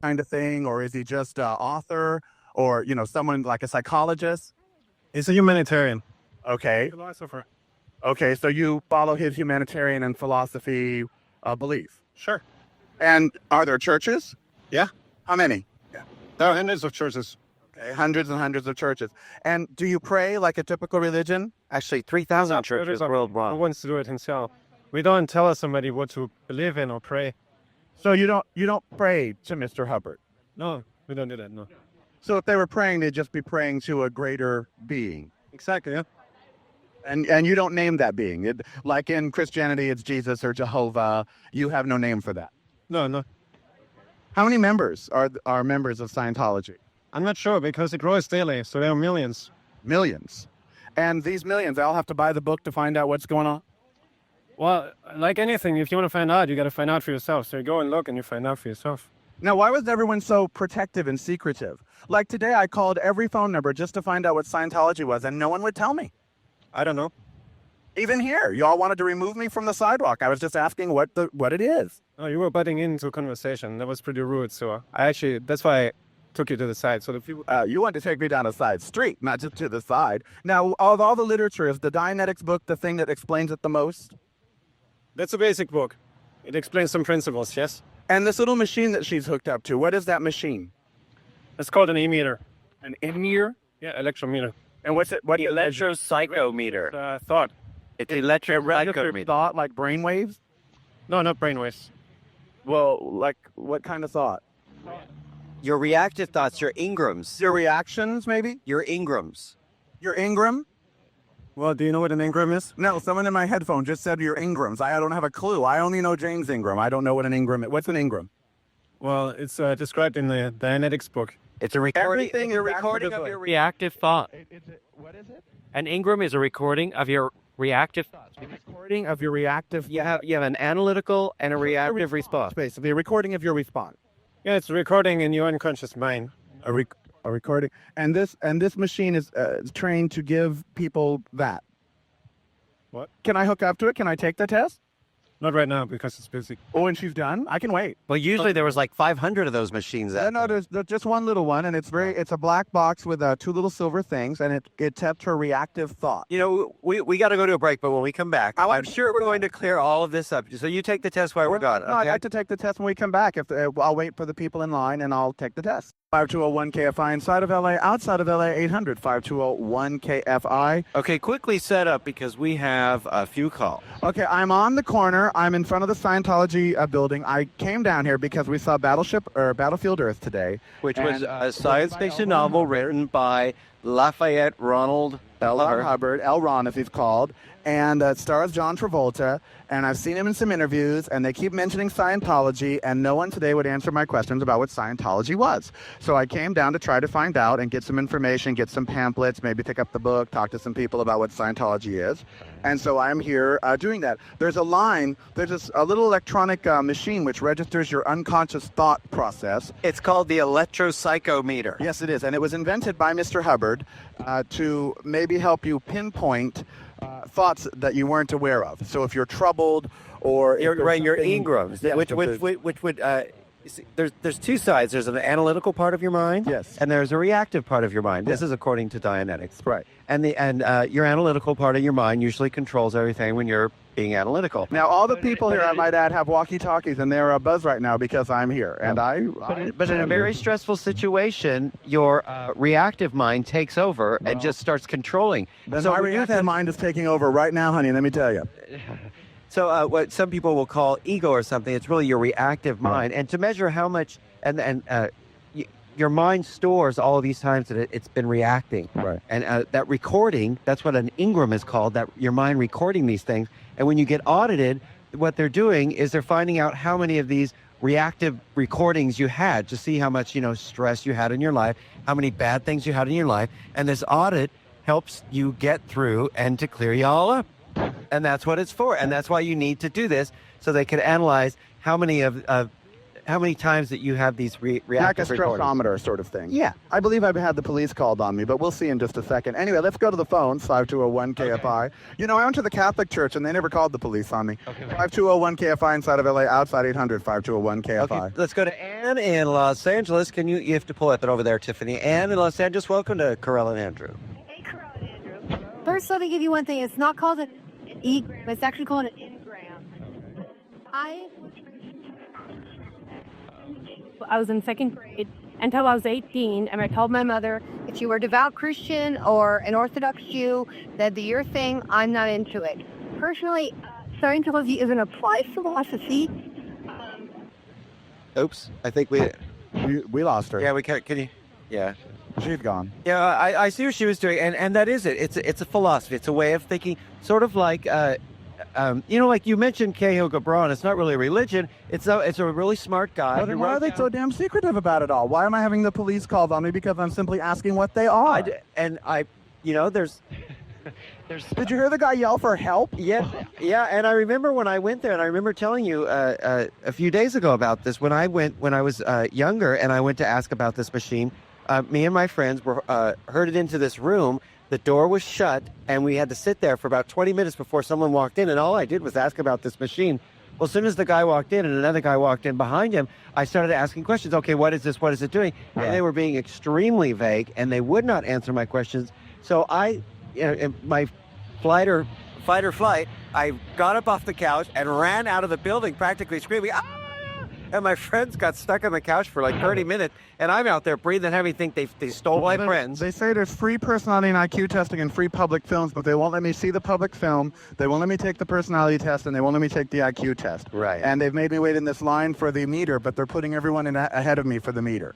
kind of thing, or is he just an author, or someone like a psychologist? He's a humanitarian. Okay. Philosopher. Okay, so you follow his humanitarian and philosophy belief. Sure. And are there churches? Yeah. How many? There are hundreds of churches. Okay, hundreds and hundreds of churches. And do you pray like a typical religion? Actually, 3,000 churches worldwide. Who wants to do it himself? We don't tell somebody what to believe in or pray. So you don't pray to Mr. Hubbard? No, we don't do that, no. So if they were praying, they'd just be praying to a greater being. Exactly, yeah. And you don't name that being. Like in Christianity, it's Jesus or Jehovah. You have no name for that. No. How many members are members of Scientology? I'm not sure because it grows daily, so there are millions. Millions. And these millions, they all have to buy the book to find out what's going on? Well, like anything, if you want to find out, you got to find out for yourself. So you go and look and you find out for yourself. Now, why was everyone so protective and secretive? Like today, I called every phone number just to find out what Scientology was, and no one would tell me. I don't know. Even here, y'all wanted to remove me from the sidewalk. I was just asking what it is. Oh, you were butting into a conversation. That was pretty rude. So that's why I took you to the side. So the people. You want to take me down a side street, not just to the side. Now, of all the literature, is the Dianetics book the thing that explains it the most? That's a basic book. It explains some principles, yes? And this little machine that she's hooked up to, what is that machine? It's called an e-meter. An in-meter? Yeah, electrometer. And what's it? What Electropsychometer. Thought. It's electropsychometer. Thought, like brainwaves? No, not brainwaves. Well, like what kind of thought? Your reactive thoughts, your Ingrams. Your reactions, maybe? Your Ingrams. Your Ingram? Well, do you know what an Ingram is? No, someone in my headphone just said your Ingrams. I don't have a clue. I only know James Ingram. I don't know what an Ingram is. What's an Ingram? Well, it's described in the Dianetics book. It's a recording. Everything It's a is recording back of to your the- reactive thought. What is it? An Ingram is a recording of your reactive thoughts. Recording of your reactive. You have an analytical and a reactive response. Basically, a recording of your response. Yeah, it's a recording in your unconscious mind. A recording. And this machine is trained to give people that. What? Can I hook up to it? Can I take the test? Not right now because it's busy. Oh, and she's done? I can wait. Well, usually there was like 500 of those machines. No, there's just one little one, and it's a black box with two little silver things, and it tests her reactive thought. You know, we got to go to a break, but when we come back, I'm sure we're going to clear all of this up. So you take the test while we're gone. No, I'd like to take the test when we come back. I'll wait for the people in line, and I'll take the test. 5201-KFI inside of LA, outside of LA, 800-5201-KFI. Okay, quickly set up because we have a few calls. Okay, I'm on the corner. I'm in front of the Scientology building. I came down here because we saw Battlefield Earth today. Which was a science fiction novel written by Lafayette Ronald L. Hubbard, L. Ron as he's called, and it stars John Travolta, and I've seen him in some interviews, and they keep mentioning Scientology, and no one today would answer my questions about what Scientology was. So I came down to try to find out and get some information, get some pamphlets, maybe pick up the book, talk to some people about what Scientology is. And so I'm here doing that. There's a line, there's a little electronic machine which registers your unconscious thought process. It's called the electropsychometer. Yes, it is, and it was invented by Mr. Hubbard to maybe help you pinpoint thoughts that you weren't aware of. So if you're troubled or Your Ingrams, Yes, which would there's two sides. There's an analytical part of your mind, Yes. and there's a reactive part of your mind. This is according to Dianetics, Right. And your analytical part of your mind usually controls everything when you're being analytical. Now, all the people here, I might add, have walkie-talkies, and they're buzz right now because I'm here. And But in a very stressful situation, your reactive mind takes over and just starts controlling. So my reactive mind is taking over right now, honey, let me tell you. So what some people will call ego or something, it's really your reactive mind. And to measure how much, your mind stores all of these times that it's been reacting. Right. And that recording, that's what an Ingram is called, that your mind recording these things. And when you get audited, what they're doing is they're finding out how many of these reactive recordings you had to see how much, stress you had in your life, how many bad things you had in your life. And this audit helps you get through and to clear you all up. And that's what it's for. And that's why you need to do this, so they can analyze how many times that you have these Like reactive a recordings. stressometer sort of thing. Yeah. I believe I've had the police called on me, but we'll see in just a second. Anyway, let's go to the phones, 5201-KFI. I went to the Catholic Church, and they never called the police on me. 5201-KFI inside of LA, outside 800-5201-KFI. Okay, let's go to Ann Anne in Los Angeles. You have to pull it over there, Tiffany. Anne in Los Angeles, welcome to Karel and Andrew. Hey, Karel and Andrew. First, let me give you one thing. It's not called an e-gram. It's actually called an in-gram. I was in second grade until I was 18, and I told my mother, if you were a devout Christian or an Orthodox Jew, that'd be your thing. I'm not into it. Personally, Scientology is an applied philosophy. Oops, I think we lost her. Yeah, we can you? Yeah. She's gone. Yeah, I see what she was doing, and that is it. It's a philosophy. It's a way of thinking, sort of like, like you mentioned Cahill Gabron. It's not really a religion. It's a really smart guy. Well, then why are they so damn secretive about it all? Why am I having the police called on me because I'm simply asking what they are? There's. Did you hear the guy yell for help? Yeah, and I remember when I went there, and I remember telling you a few days ago about this. When I was younger, and I went to ask about this machine, me and my friends were herded into this room. The door was shut, and we had to sit there for about 20 minutes before someone walked in, and all I did was ask about this machine. Well, as soon as the guy walked in and another guy walked in behind him, I started asking questions. Okay, what is this? What is it doing? Yeah. And they were being extremely vague, and they would not answer my questions. So in my fight or flight, I got up off the couch and ran out of the building practically screaming, "Ah!" And my friends got stuck on the couch for like 30 minutes, and I'm out there breathing heavy, think they stole my friends. They say there's free personality and IQ testing and free public films, but they won't let me see the public film, they won't let me take the personality test, and they won't let me take the IQ test. Right. And they've made me wait in this line for the meter, but they're putting everyone ahead of me for the meter.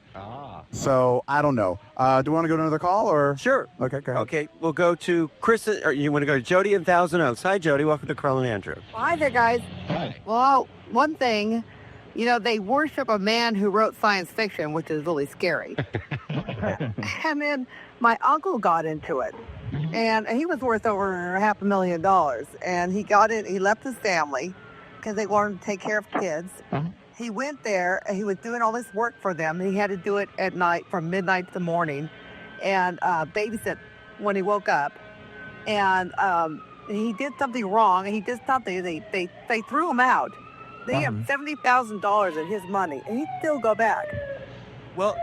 So, I don't know. Do you want to go to another call, or? Sure. Okay, go ahead. Okay, we'll go to Chris, or you want to go to Jody in Thousand Oaks. Hi, Jody. Welcome to Karel and Andrew. Hi there, guys. Hi. Well, one thing, they worship a man who wrote science fiction, which is really scary. And then my uncle got into it, and he was worth over $500,000. And he left his family because they wanted to take care of kids. He went there, and he was doing all this work for them. He had to do it at night from midnight to morning and babysit when he woke up. And he did something wrong. He did something. They threw him out. They have $70,000 in his money, and he'd still go back. Well,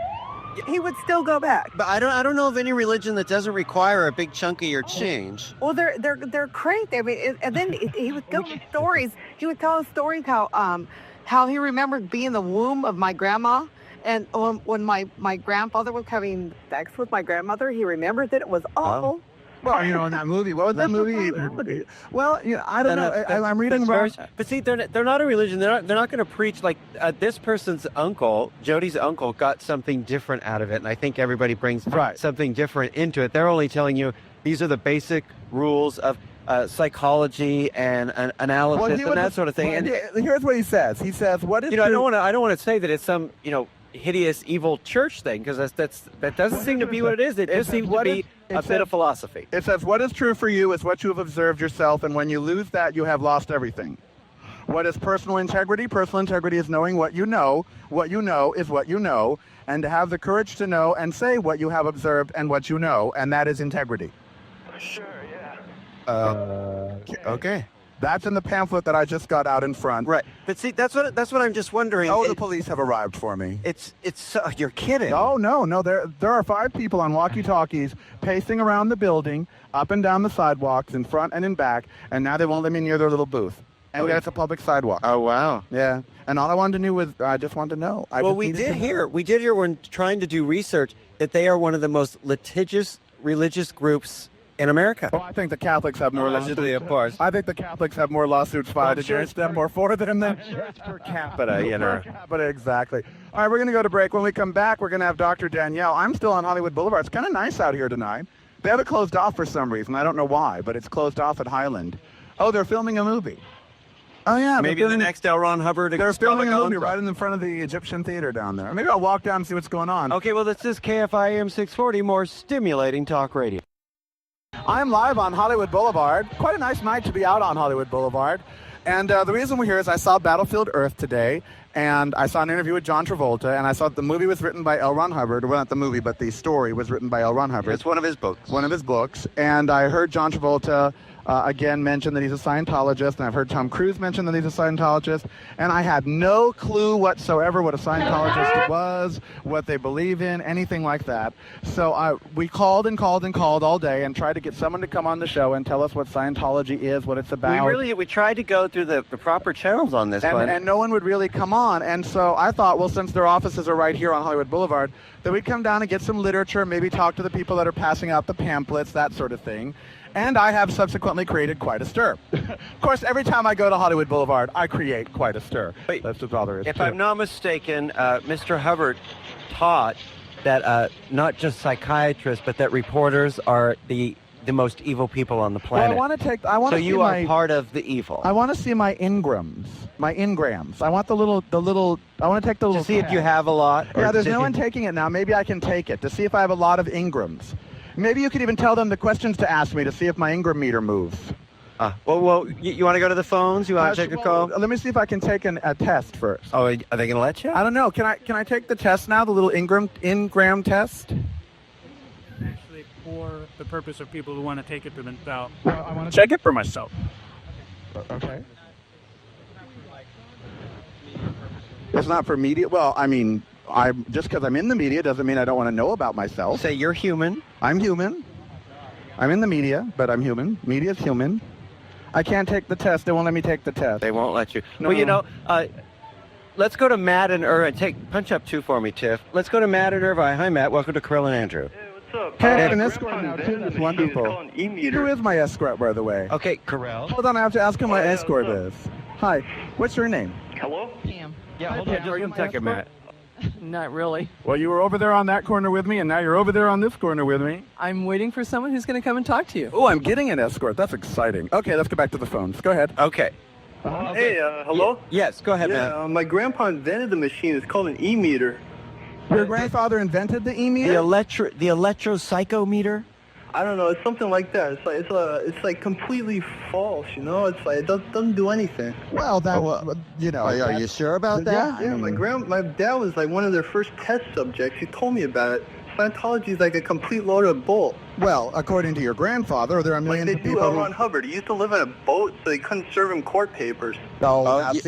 he would still go back. But I don't know of any religion that doesn't require a big chunk of your change. Well, they're crazy. I mean, and then he would tell stories. He would tell us stories how he remembered being in the womb of my grandma, and when my grandfather was having sex with my grandmother, he remembered that it was awful. Well, in that movie, what was that movie? Well, I don't know. I'm reading wrong. But see, they're not a religion. They're not going to preach like this person's uncle, Jody's uncle, got something different out of it, and I think everybody brings something different into it. They're only telling you these are the basic rules of psychology and analysis and that sort of thing. And here's what he says. He says, "What is?" I don't want to say that it's some hideous evil church thing, because that doesn't seem to be what it is. It just seems to be a bit of philosophy. It says, "What is true for you is what you have observed yourself, and when you lose that, you have lost everything." What is personal integrity? Personal integrity is knowing what you know. What you know is what you know, and to have the courage to know and say what you have observed and what you know, and that is integrity. Sure, yeah. Okay. That's in the pamphlet that I just got out in front. Right. But see, that's what I'm just wondering. Oh, the police have arrived for me. It's you're kidding. Oh, no. There are 5 people on walkie-talkies pacing around the building, up and down the sidewalks, in front and in back, and now they won't let me near their little booth. And it's a public sidewalk. Oh, wow. Yeah. And all I wanted to know was, I just wanted to know. We did hear when trying to do research that they are one of the most litigious religious groups in America. Oh, I think the Catholics have more lawsuits. Of course. I think the Catholics have more lawsuits filed against them or for them than per capita, Per capita, exactly. All right, we're going to go to break. When we come back, we're going to have Dr. Danielle. I'm still on Hollywood Boulevard. It's kind of nice out here tonight. They have it closed off for some reason. I don't know why, but it's closed off at Highland. Oh, they're filming a movie. Oh, yeah. Maybe the next L. Ron Hubbard. They're filming a movie right in front of the Egyptian Theater down there. Maybe I'll walk down and see what's going on. Okay, well, this is KFI AM 640, more stimulating talk radio. I'm live on Hollywood Boulevard. Quite a nice night to be out on Hollywood Boulevard. And the reason we're here is I saw Battlefield Earth today, and I saw an interview with John Travolta, and I saw the movie was written by L. Ron Hubbard. Well, not the movie, but the story was written by L. Ron Hubbard. It's one of his books. One of his books. And I heard John Travolta again mentioned that he's a Scientologist, and I've heard Tom Cruise mention that he's a Scientologist, and I had no clue whatsoever what a Scientologist was, what they believe in, anything like that. So we called and called and called all day and tried to get someone to come on the show and tell us what Scientology is, what it's about. We tried to go through the proper channels on this one. And no one would really come on. And so I thought, well, since their offices are right here on Hollywood Boulevard, that we'd come down and get some literature, maybe talk to the people that are passing out the pamphlets, that sort of thing. And I have subsequently created quite a stir. Of course, every time I go to Hollywood Boulevard, I create quite a stir. Wait, that's just all there is. If I'm not mistaken, Mr. Hubbard taught that not just psychiatrists, but that reporters are the most evil people on the planet. Well, so you are part of the evil. I want to see my engrams. I want the little. I want to take the little. To see if you have a lot. Yeah, there's no one taking it now. Maybe I can take it to see if I have a lot of engrams. Maybe you could even tell them the questions to ask me to see if my Ingram meter moves. Well, you want to go to the phones? You want to take a call? Let me see if I can take a test first. Oh, are they going to let you? I don't know. Can I take the test now? The little Ingram test? Actually, for the purpose of people who want to take it for themselves. I want to check it for myself. Okay. It's not for media. Well, I mean, just because I'm in the media doesn't mean I don't want to know about myself. Say you're human. I'm human. I'm in the media, but I'm human. Media's human. I can't take the test. They won't let me take the test. They won't let you. No. Well, let's go to Matt and Irvine. Punch up 2 for me, Tiff. Let's go to Matt and Irvine. Hi, Matt. Welcome to Karel and Andrew. Hey, what's up? Hey, I have an escort now, too. That's wonderful. Who is my escort, by the way? Okay, Karel. Hold on, I have to ask who my escort is. Hi, what's your name? Hello? Pam. Yeah, hold on just 1 second, Matt. Not really. Well, you were over there on that corner with me, and now you're over there on this corner with me. I'm waiting for someone who's going to come and talk to you. Oh, I'm getting an escort. That's exciting. Okay, let's go back to the phones. Go ahead. Okay. Hey, hello? Yes, go ahead, Matt. Yeah, my grandpa invented the machine. It's called an e-meter. Your grandfather invented the The e-meter? the electropsychometer? I don't know. It's something like that. It's like completely false. You know, it's like it doesn't do anything. Well, are you sure about that? Yeah. My dad was like one of their first test subjects. He told me about it. Scientology is like a complete load of bull. Well, according to your grandfather, there are Like millions they of do people. L. Ron Hubbard. He used to live on a boat, so they couldn't serve him court papers. No, That's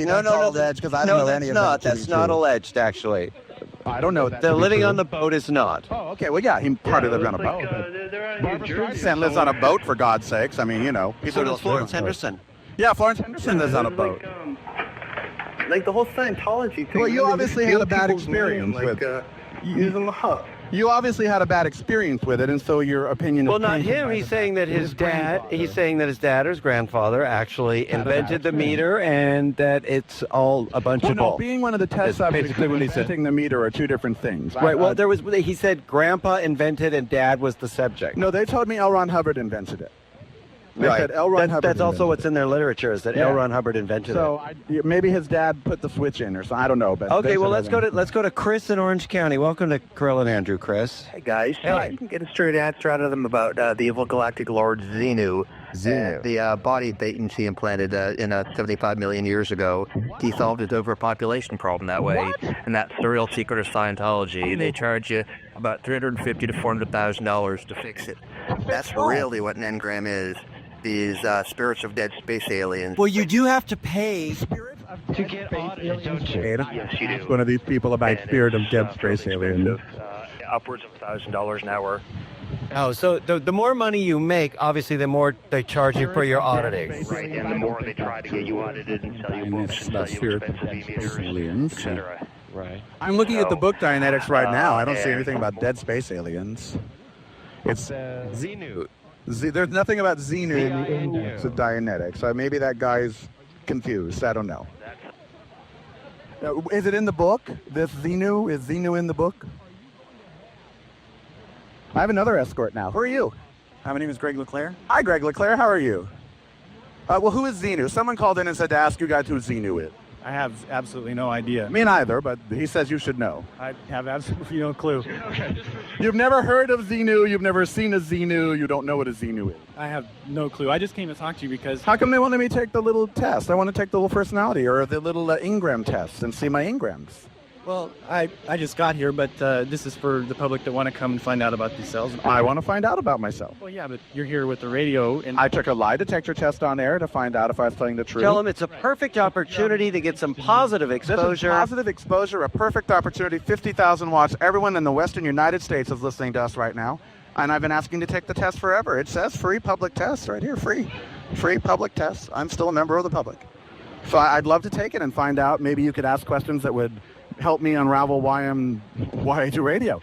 not alleged, actually. I don't know that. The living on the boat is not. Oh, okay. Well, yeah, he partly lived on a boat. They're out in New Jersey. Streisand lives on a boat, for God's sakes. I mean, you know. So does Florence Henderson. Yeah, Florence Henderson lives on a boat. Like the whole Scientology thing. Well, you they obviously just had a steal bad people's experience money, with like, using the hub. You obviously had a bad experience with it, and so your opinion. Well, is not changed him. by He's the saying that his dad. grandfather. He's saying that his dad or his grandfather actually invented the meter, and that it's all a bunch Well, of no, bull. being one of the test That's subjects basically and what he said. inventing the meter are two different things. Right. Well, he said grandpa invented and dad was the subject. No, they told me L. Ron Hubbard invented it. They Right. said L. Ron Hubbard. That's also invented what's in their literature is that Yeah. L. Ron Hubbard invented So maybe his dad put the switch in, or something. I don't know. But it. Okay. they Well, said let's go to Chris in Orange County. Welcome to Karel and Andrew, Chris. Hey guys, Hey. you can get a straight answer out of them about the evil galactic lord Xenu. The body he implanted 75 million years ago. He solved his overpopulation problem that way, and that's the real secret of Scientology. They charge you about $350,000 to $400,000 to fix it. That's really what an engram is. These spirits of dead space aliens. Well, you do have to pay to get audited, don't you? Yes, you do. one of these people about spirit of dead space aliens. Upwards of $1,000 an hour. Oh, so the more money you make, obviously, the more they charge you for your auditing. Right, and the more they try to get you audited and sell you books and sell you expensive e-meters, etc. Right. I'm looking at the book Dianetics right now. I don't see anything about dead space aliens. It's Xenu. there's nothing about Xenu in the index of Dianetics. So maybe that guy's confused. I don't know. Is it in the book? This Xenu? Is Xenu in the book? I have another escort now. Who are you? Hi, my name is Greg LeClaire. Hi, Greg LeClaire. How are you? Well, who is Xenu? Someone called in and said to ask you guys who Xenu is. I have absolutely no idea. Me neither, but he says you should know. I have absolutely no clue. You've never heard of Xenu. You've never seen a Xenu. You don't know what a Xenu is. I have no clue. I just came to talk to you because How come they won't let me take the little test? I want to take the little personality or the little Ingram test and see my Ingrams. Well, I just got here, but this is for the public that want to come and find out about themselves. I want to find out about myself. Well, yeah, but you're here with the radio, and I took a lie detector test on air to find out if I was telling the truth. Tell them it's a perfect opportunity to get some positive This exposure. is positive exposure, a perfect opportunity. 50,000 watts. Everyone in the Western United States is listening to us right now. And I've been asking to take the test forever. It says free public test right here, free. Free public test. I'm still a member of the public. So I'd love to take it and find out. Maybe you could ask questions that would help me unravel why I do radio.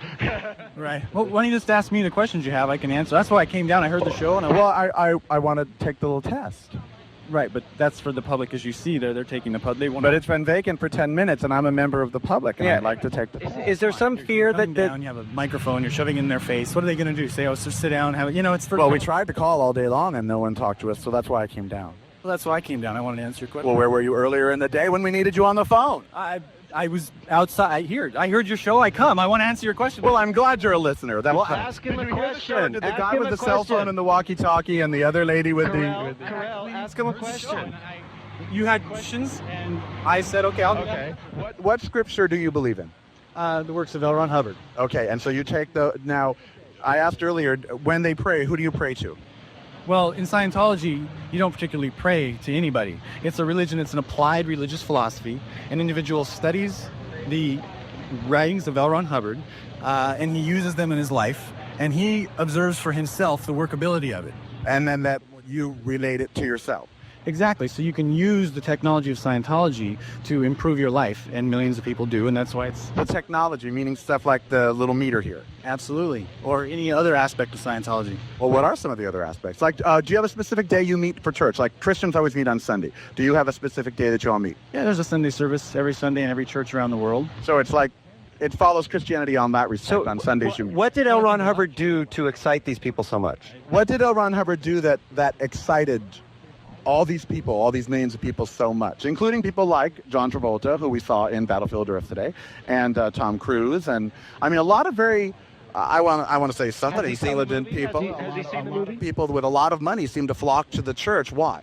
right. Well, why don't you just ask me the questions you have? I can answer. That's why I came down. I heard the show, and I want to take the little test. Right, but that's for the public, as you see there. They're taking the public. But it's been vacant for 10 minutes, and I'm a member of the public, and I'd like to take the test. Is there some fear that you have a microphone, you're shoving it in their face? What are they going to do? Say, oh, so sit down, have it? You know, it's for. Well, we tried to call all day long, and no one talked to us, so that's why I came down. Well, that's why I came down. I wanted to answer your question. Well, where were you earlier in the day when we needed you on the phone? I was outside. I heard your show. I come. I want to answer your question. Well, I'm glad you're a listener. Well, ask him a question. The guy with the cell phone and the walkie-talkie, and the other lady with the. Karel, ask him a question. You had questions, and I said, okay, I'll do that. What scripture do you believe in? The works of L. Ron Hubbard. Okay, and so you take the. Now, I asked earlier, when they pray, who do you pray to? Well, in Scientology, you don't particularly pray to anybody. It's a religion, it's an applied religious philosophy. An individual studies the writings of L. Ron Hubbard, and he uses them in his life, and he observes for himself the workability of it. And then that you relate it to yourself. Exactly. So you can use the technology of Scientology to improve your life, and millions of people do, and that's why it's... The technology, meaning stuff like the little meter here. Absolutely. Or any other aspect of Scientology. Well, what are some of the other aspects? Like, do you have a specific day you meet for church? Like, Christians always meet on Sunday. Do you have a specific day that you all meet? Yeah, there's a Sunday service every Sunday in every church around the world. So it's like, it follows Christianity on that respect. On Sundays you meet. What did L. Ron Hubbard do to excite these people so much? What did L. Ron Hubbard do that excited all these people, all these millions of people so much, including people like John Travolta, who we saw in Battlefield Earth today, and Tom Cruise, and I mean a lot of very, I want to say somebody intelligent people, people with a lot of money seem to flock to the church. Why?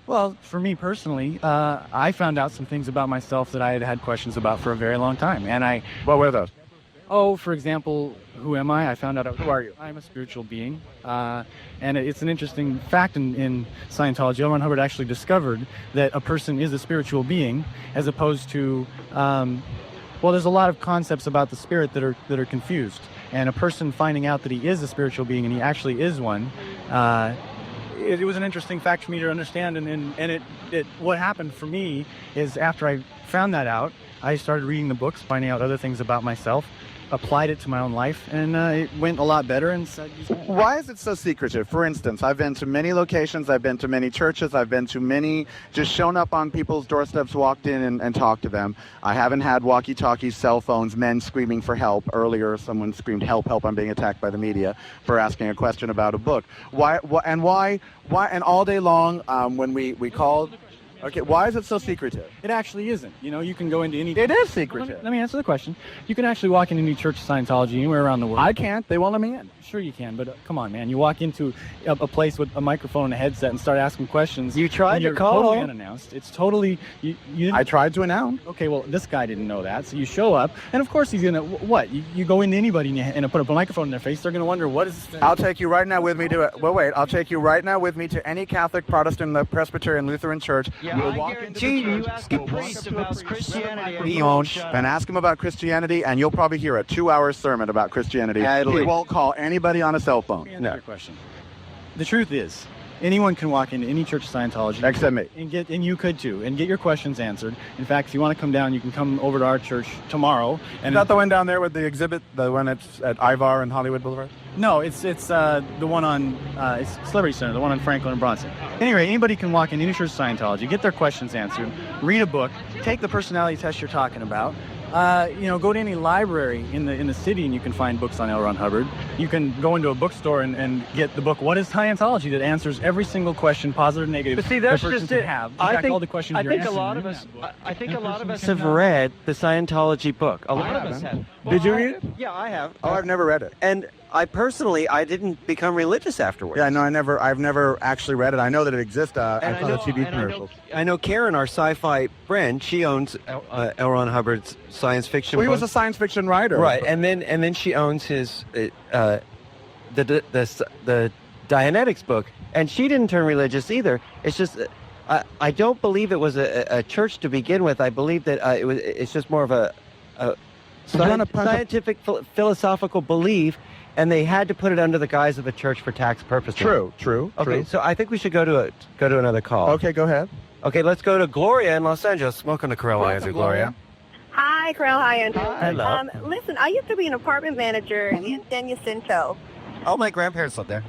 Well, for me personally, I found out some things about myself that I had questions about for a very long time, and What were those? Oh, for example, who am I? I found out. Who are you? I'm a spiritual being, and it's an interesting fact in Scientology. L. Ron Hubbard actually discovered that a person is a spiritual being, as opposed to, well, there's a lot of concepts about the spirit that are confused, and a person finding out that he is a spiritual being and he actually is one. It was an interesting fact for me to understand, and what happened for me is after I found that out, I started reading the books, finding out other things about myself, applied it to my own life, and it went a lot better. And said, why is it so secretive? For instance, I've been to many locations, I've been to many churches, I've been to many, just shown up on people's doorsteps, walked in and talked to them. I haven't had walkie-talkies, cell phones, men screaming for help. Earlier, someone screamed, help, help, I'm being attacked by the media for asking a question about a book. Why, and all day long, when we called, okay, why is it so secretive? It actually isn't. You know, you can go into any... It is secretive. Let me answer the question. You can actually walk into any church of Scientology anywhere around the world. I can't. They won't let me in. Sure you can, but come on, man. You walk into a place with a microphone and a headset and start asking questions. You tried to call. Totally unannounced. It's totally... I tried to announce. Okay, well, this guy didn't know that, so you show up, and of course he's going to... What? You go into anybody and put a microphone in their face, they're going to wonder, what is this? I'll take you right now with me to... I'll take you right now with me to any Catholic, Protestant, Presbyterian, Lutheran church. Yeah, You'll walk into you ask a priest about Christianity. And ask him about Christianity, and you'll probably hear a 2-hour sermon about Christianity. He won't call anybody on a cell phone. No. Question. The truth is, anyone can walk into any church of Scientology, except me, and you could too, and get your questions answered. In fact, if you want to come down, you can come over to our church tomorrow. And is that the one down there with the exhibit, the one that's at Ivar and Hollywood Blvd? No, it's the one on it's Celebrity Center, the one on Franklin and Bronson. Anyway, anybody can walk in any church of Scientology, get their questions answered, read a book, take the personality test you're talking about. Go to any library in the city and you can find books on L. Ron Hubbard. You can go into a bookstore and get the book What is Scientology, that answers every single question, positive and negative. But see, that's the just can it. Have. I think all the questions I think a lot of us have read the Scientology book. A lot of us have. Did you read it? Yeah, I have. Oh, I've never read it. And I personally, I didn't become religious afterwards. Yeah, no, I've never actually read it. I know that it exists. I saw the TV commercials. I know Karen, our sci-fi friend, she owns L. Ron Hubbard's science fiction. Well, he book. was a science fiction writer, right? And then she owns his the Dianetics book, and she didn't turn religious either. It's just I don't believe it was a church to begin with. I believe that it's just more of a scientific philosophical belief. And they had to put it under the guise of a church for tax purposes. True. Okay, so I think we should go to another call. Okay, go ahead. Okay, let's go to Gloria in Los Angeles. Welcome to Karel and Andrew, Gloria. Hi, Karel. Hi, Andrew. Hello. Listen, I used to be an apartment manager in San Jacinto. Oh, my grandparents lived there.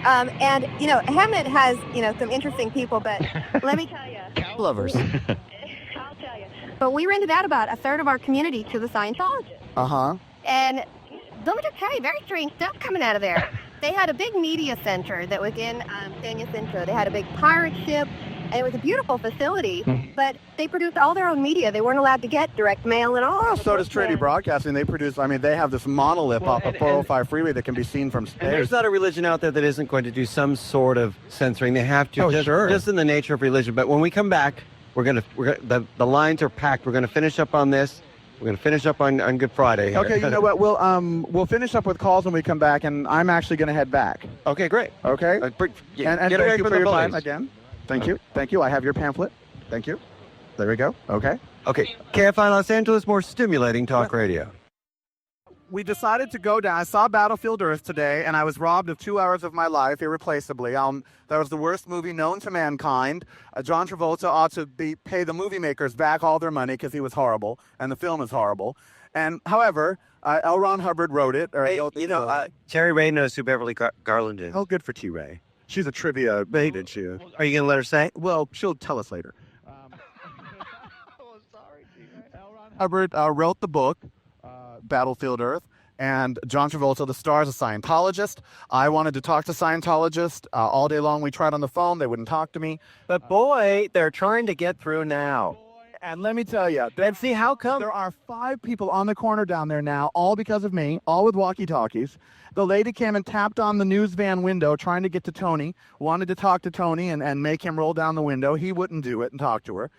And, Hemet has, some interesting people, but let me tell you. Cow lovers. I'll tell you. But we rented out about a third of our community to the Scientologists. Uh-huh. And let me just tell you, very strange stuff coming out of there. They had a big media center that was in San Jacinto. They had a big pirate ship, and it was a beautiful facility, but they produced all their own media. They weren't allowed to get direct mail and all. Well, so does Trinity Broadcasting. They have this monolith off the 405 freeway that can be seen from space. And there's not a religion out there that isn't going to do some sort of censoring. They have to. Just in the nature of religion. But when we come back, the lines are packed. We're going to finish up on this. We're going to finish up on Good Friday. Okay, you know what? We'll finish up with calls when we come back, and I'm actually going to head back. Okay, great. Okay? And get away from your time again. Thank you. Thank you. I have your pamphlet. Thank you. There we go. Okay. Okay. KFI Los Angeles, more stimulating talk radio. We decided to go down. I saw Battlefield Earth today, and I was robbed of 2 hours of my life irreplaceably. That was the worst movie known to mankind. John Travolta ought to pay the movie makers back all their money because he was horrible, and the film is horrible. And however, L. Ron Hubbard wrote it. Terry Ray knows who Beverly Garland is. Oh, good for T. Ray. She's a trivia bait, isn't she? Are you going to let her say? Well, she'll tell us later. L. Ron Hubbard wrote the book, Battlefield Earth, and John Travolta, the star, is a Scientologist. I wanted to talk to Scientologists all day long. We tried on the phone. They wouldn't talk to me. But boy, they're trying to get through now. And let me tell you, and see how come there are 5 people on the corner down there now, all because of me, all with walkie-talkies. The lady came and tapped on the news van window trying to get to Tony, wanted to talk to Tony and make him roll down the window. He wouldn't do it and talk to her.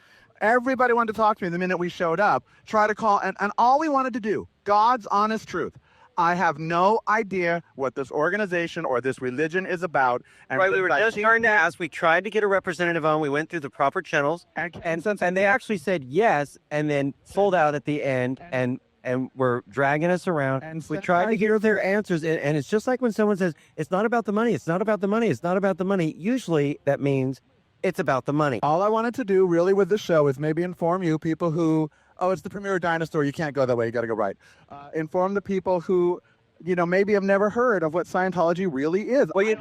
Everybody wanted to talk to me the minute we showed up, try to call, and all we wanted to do, God's honest truth. I have no idea what this organization or this religion is about. And right, we were just starting to ask. We tried to get a representative on. We went through the proper channels, and they actually said yes, and then pulled out at the end, and were dragging us around. And we tried to hear their answers, and it's just like when someone says, "It's not about the money. It's not about the money. It's not about the money." Usually, that means it's about the money. All I wanted to do really with the show is maybe inform you people who, it's the premier dinosaur, you can't go that way, you got to go right. Inform the people who, maybe have never heard of what Scientology really is. Well,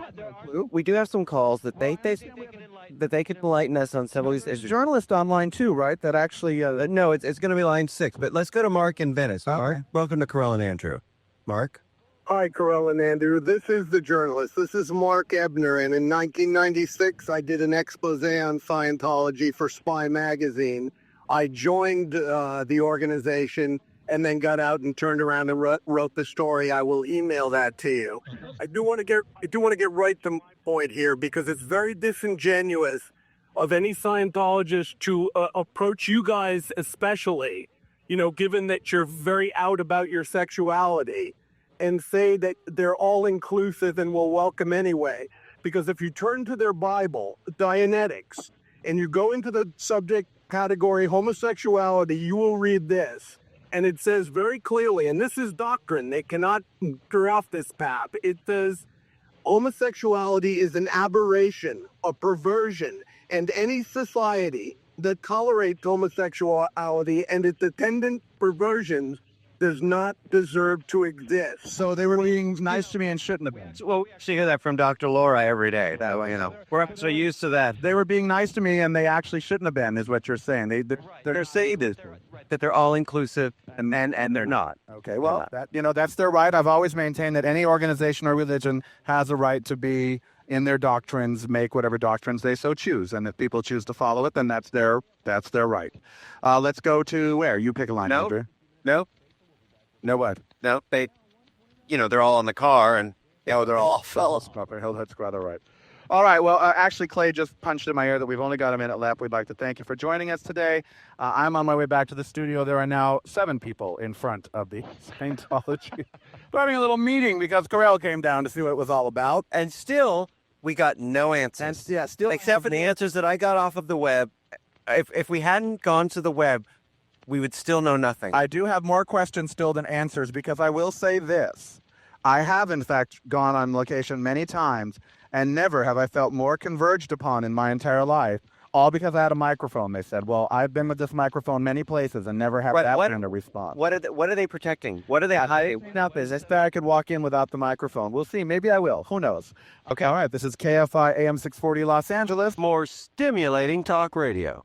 we do have some calls that they could enlighten us on some of these issues. Journalist on line 2, right? That actually... no, it's going to be line 6, but let's go to Mark in Venice. Okay. Mark, welcome to Karel and Andrew. Mark? Hi, Karel and Andrew. This is the journalist. This is Mark Ebner, and in 1996, I did an expose on Scientology for Spy Magazine. I joined the organization and then got out and turned around and wrote the story. I will email that to you. I do want to get right to my point here because it's very disingenuous of any Scientologist to approach you guys, especially, given that you're very out about your sexuality, and say that they're all inclusive and will welcome anyway. Because if you turn to their Bible, Dianetics, and you go into the subject category homosexuality, you will read this. And it says very clearly, and this is doctrine, they cannot turn off this path. It says homosexuality is an aberration, a perversion, and any society that tolerates homosexuality and its attendant perversions does not deserve to exist. So they were being nice to me and shouldn't have been. Well, we actually hear that from Dr. Laura every day. That way, we're so used to that. They were being nice to me and they actually shouldn't have been, is what you're saying. They're saying this, that they're all inclusive and they're not. Okay, well, that's their right. I've always maintained that any organization or religion has a right to be in their doctrines, make whatever doctrines they so choose. And if people choose to follow it, then that's their right. Let's go to where? You pick a line, Andrew. No. No what? No, they're all in the car and they're all fellas. That's rather right. All right. Well, actually, Clay just punched in my ear that we've only got a minute left. We'd like to thank you for joining us today. I'm on my way back to the studio. There are now 7 people in front of the Scientology. We're having a little meeting because Karel came down to see what it was all about. And still, we got no answers. And still, except for the answers that I got off of the web. If we hadn't gone to the web, we would still know nothing. I do have more questions still than answers because I will say this. I have, in fact, gone on location many times, and never have I felt more converged upon in my entire life, all because I had a microphone. They said, well, I've been with this microphone many places and never have that kind of response. What are they protecting? What are they hiding? Is that I could walk in without the microphone? We'll see. Maybe I will. Who knows? Okay. All right. This is KFI AM 640 Los Angeles. More stimulating talk radio.